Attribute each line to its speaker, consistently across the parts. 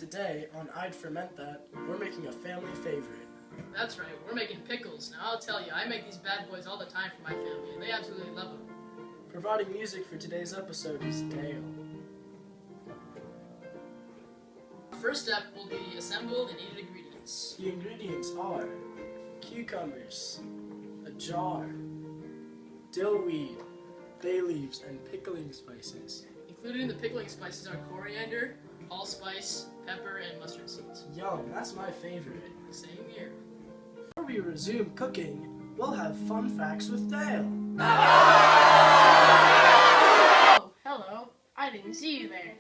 Speaker 1: today on I'd Ferment That, we're making a family favorite.
Speaker 2: That's right, we're making pickles. Now I'll tell you, I make these bad boys all the time for my family, and they absolutely love them.
Speaker 1: Providing music for today's episode is Dale.
Speaker 2: First step will be assemble the needed ingredients.
Speaker 1: The ingredients are cucumbers, a jar, dill weed, bay leaves, and pickling spices.
Speaker 2: Included in the pickling spices are coriander, allspice, pepper, and mustard seeds.
Speaker 1: Yum, that's my favorite.
Speaker 2: Same here.
Speaker 1: Before we resume cooking, we'll have fun facts with Dale.
Speaker 3: Oh, hello. I didn't see you there.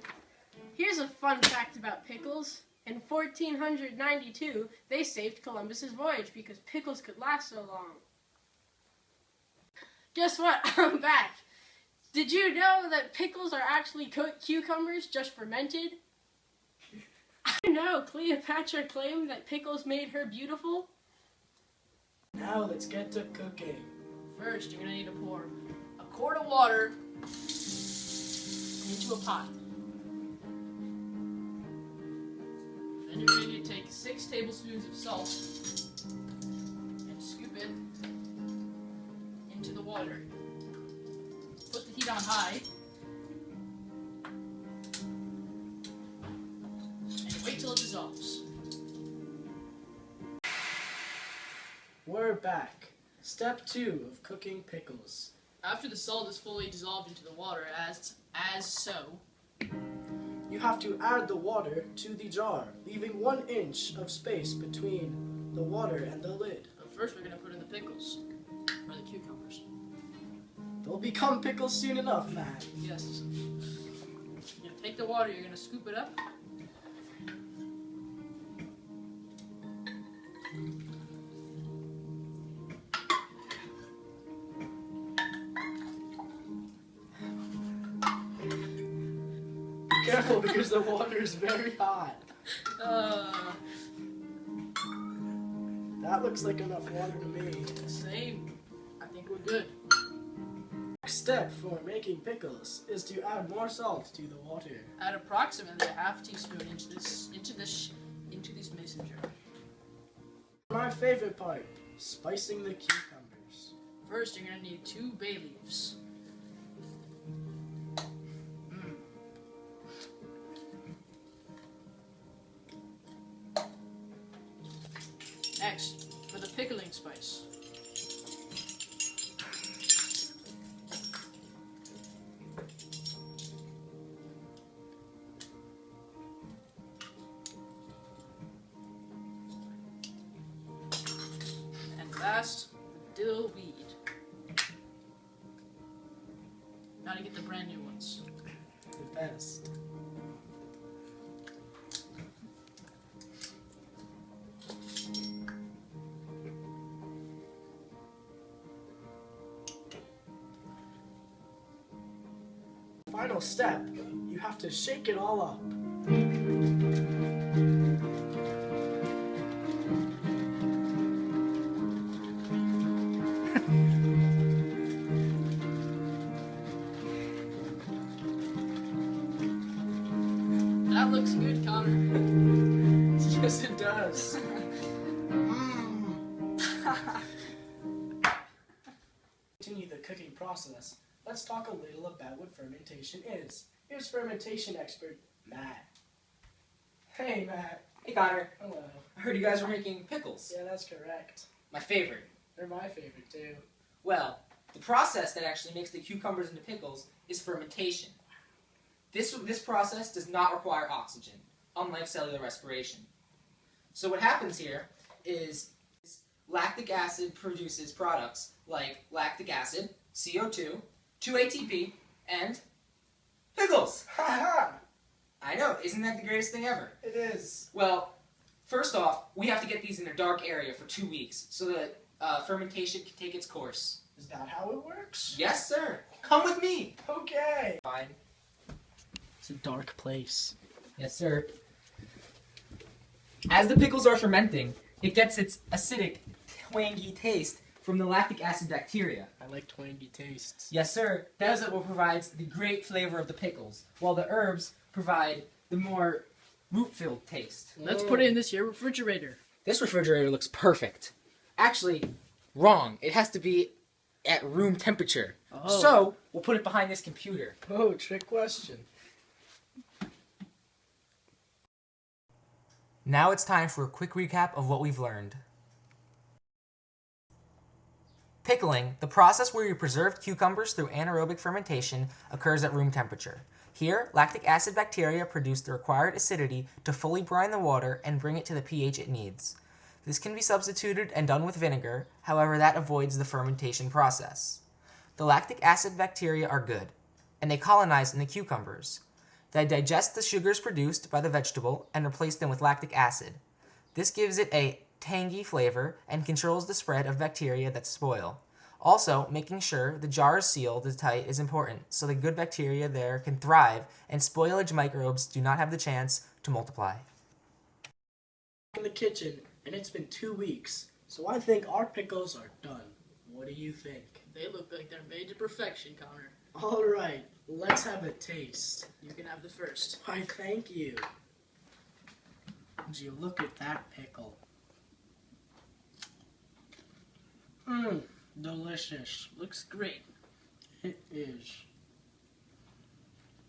Speaker 3: Here's a fun fact about pickles. In 1492, they saved Columbus's voyage because pickles could last so long. Guess what? I'm back. Did you know that pickles are actually cucumbers just fermented? I know, Cleopatra claimed that pickles made her beautiful.
Speaker 1: Now let's get to cooking.
Speaker 2: First, you're going to need to pour a quart of water into a pot. Then you're going to need to take 6 tablespoons of salt and scoop it into the water. Put the heat on high and wait till it dissolves.
Speaker 1: We're back. Step 2 of cooking pickles.
Speaker 2: After the salt is fully dissolved into the water, as so,
Speaker 1: You have to add the water to the jar, leaving 1 inch of space between the water and the lid.
Speaker 2: but first we're going to put in the pickles, or the cucumbers.
Speaker 1: They'll become pickles soon enough, Matt.
Speaker 2: Yes. You're going to take the water, you're going to scoop it up.
Speaker 1: Be careful because the water is very hot. That looks like enough water to me.
Speaker 2: Same. I think we're good.
Speaker 1: Next step for making pickles is to add more salt to the water.
Speaker 2: Add approximately a half teaspoon into this mason jar.
Speaker 1: My favorite part, spicing the cucumbers.
Speaker 2: First, you're going to need 2 bay leaves. Next, for the pickling spice. And last, dill weed. Now to get the brand new ones.
Speaker 1: The best. Final step, you have to shake it all up.
Speaker 2: That looks good, Connor.
Speaker 1: Yes, it does. Continue the cooking process. Let's talk a little about what fermentation is. Here's fermentation expert Matt. Hey, Matt.
Speaker 4: Hey Connor,
Speaker 1: Hello.
Speaker 4: I heard you guys were making pickles.
Speaker 1: Yeah, that's correct.
Speaker 4: My favorite.
Speaker 1: They're my favorite too.
Speaker 4: Well, the process that actually makes the cucumbers into pickles is fermentation. This process does not require oxygen, unlike cellular respiration. So what happens here is lactic acid produces products like lactic acid, CO2, 2-ATP, and pickles!
Speaker 1: Ha
Speaker 4: I know, isn't that the greatest thing ever?
Speaker 1: It is.
Speaker 4: Well, first off, we have to get these in a dark area for 2 weeks so that fermentation can take its course.
Speaker 1: Is that how it works?
Speaker 4: Yes, sir. Come with me.
Speaker 1: Okay.
Speaker 4: Fine.
Speaker 1: It's a dark place.
Speaker 4: Yes, sir. As the pickles are fermenting, it gets its acidic, twangy taste from the lactic acid bacteria.
Speaker 1: I like twangy tastes.
Speaker 4: Yes, sir. That is what provides the great flavor of the pickles, while the herbs provide the more root-filled taste.
Speaker 2: Let's put it in this here refrigerator.
Speaker 4: This refrigerator looks perfect. Actually, wrong. It has to be at room temperature.
Speaker 2: Oh.
Speaker 4: So, we'll put it behind this computer.
Speaker 1: Oh, trick question.
Speaker 4: Now it's time for a quick recap of what we've learned. Pickling, the process where you preserve cucumbers through anaerobic fermentation, occurs at room temperature. Here, lactic acid bacteria produce the required acidity to fully brine the water and bring it to the pH it needs. This can be substituted and done with vinegar, however that avoids the fermentation process. The lactic acid bacteria are good, and they colonize in the cucumbers. They digest the sugars produced by the vegetable and replace them with lactic acid. This gives it a tangy flavor and controls the spread of bacteria that spoil. Also, making sure the jar is sealed tight is important so the good bacteria there can thrive and spoilage microbes do not have the chance to multiply.
Speaker 1: In the kitchen, and it's been 2 weeks, so I think our pickles are done. What do you think?
Speaker 2: They look like they're made to perfection, Connor.
Speaker 1: All right, let's have a taste.
Speaker 2: You can have the first.
Speaker 1: Why, thank you. Would you look at that pickle? Mmm, delicious.
Speaker 2: Looks great.
Speaker 1: It is.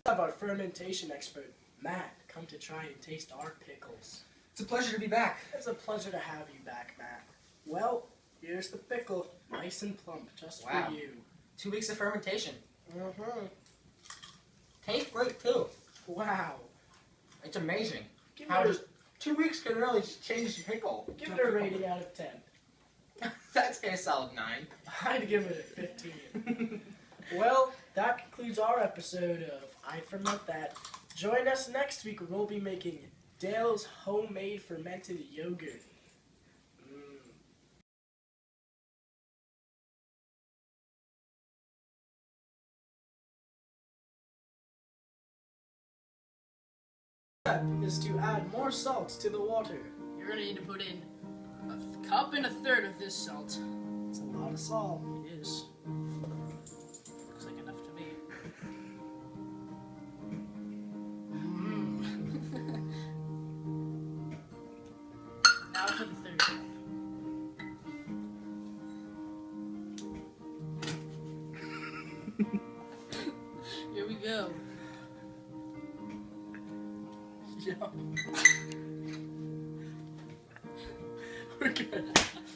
Speaker 1: Let's have our fermentation expert, Matt, come to try and taste our pickles.
Speaker 4: It's a pleasure to be back.
Speaker 1: It's a pleasure to have you back, Matt. Well, here's the pickle, nice and plump, just
Speaker 4: Wow.
Speaker 1: for you.
Speaker 4: 2 weeks of fermentation.
Speaker 1: Mm-hmm.
Speaker 4: Tastes great too.
Speaker 1: Wow.
Speaker 4: It's amazing.
Speaker 1: Give
Speaker 4: How
Speaker 1: it,
Speaker 4: just 2 weeks can really change the pickle.
Speaker 1: give it a rating out of 10.
Speaker 4: That's a solid 9.
Speaker 1: I'd give it a 15. Well, that concludes our episode of I Ferment That. Join us next week when we'll be making Dale's homemade fermented yogurt. Is to add more salt to the water.
Speaker 2: You're gonna need to put in a cup and a third of this salt.
Speaker 1: It's a lot of salt.
Speaker 2: It is. Looks like enough to me. Now for the third cup. Here we go.
Speaker 1: We're good.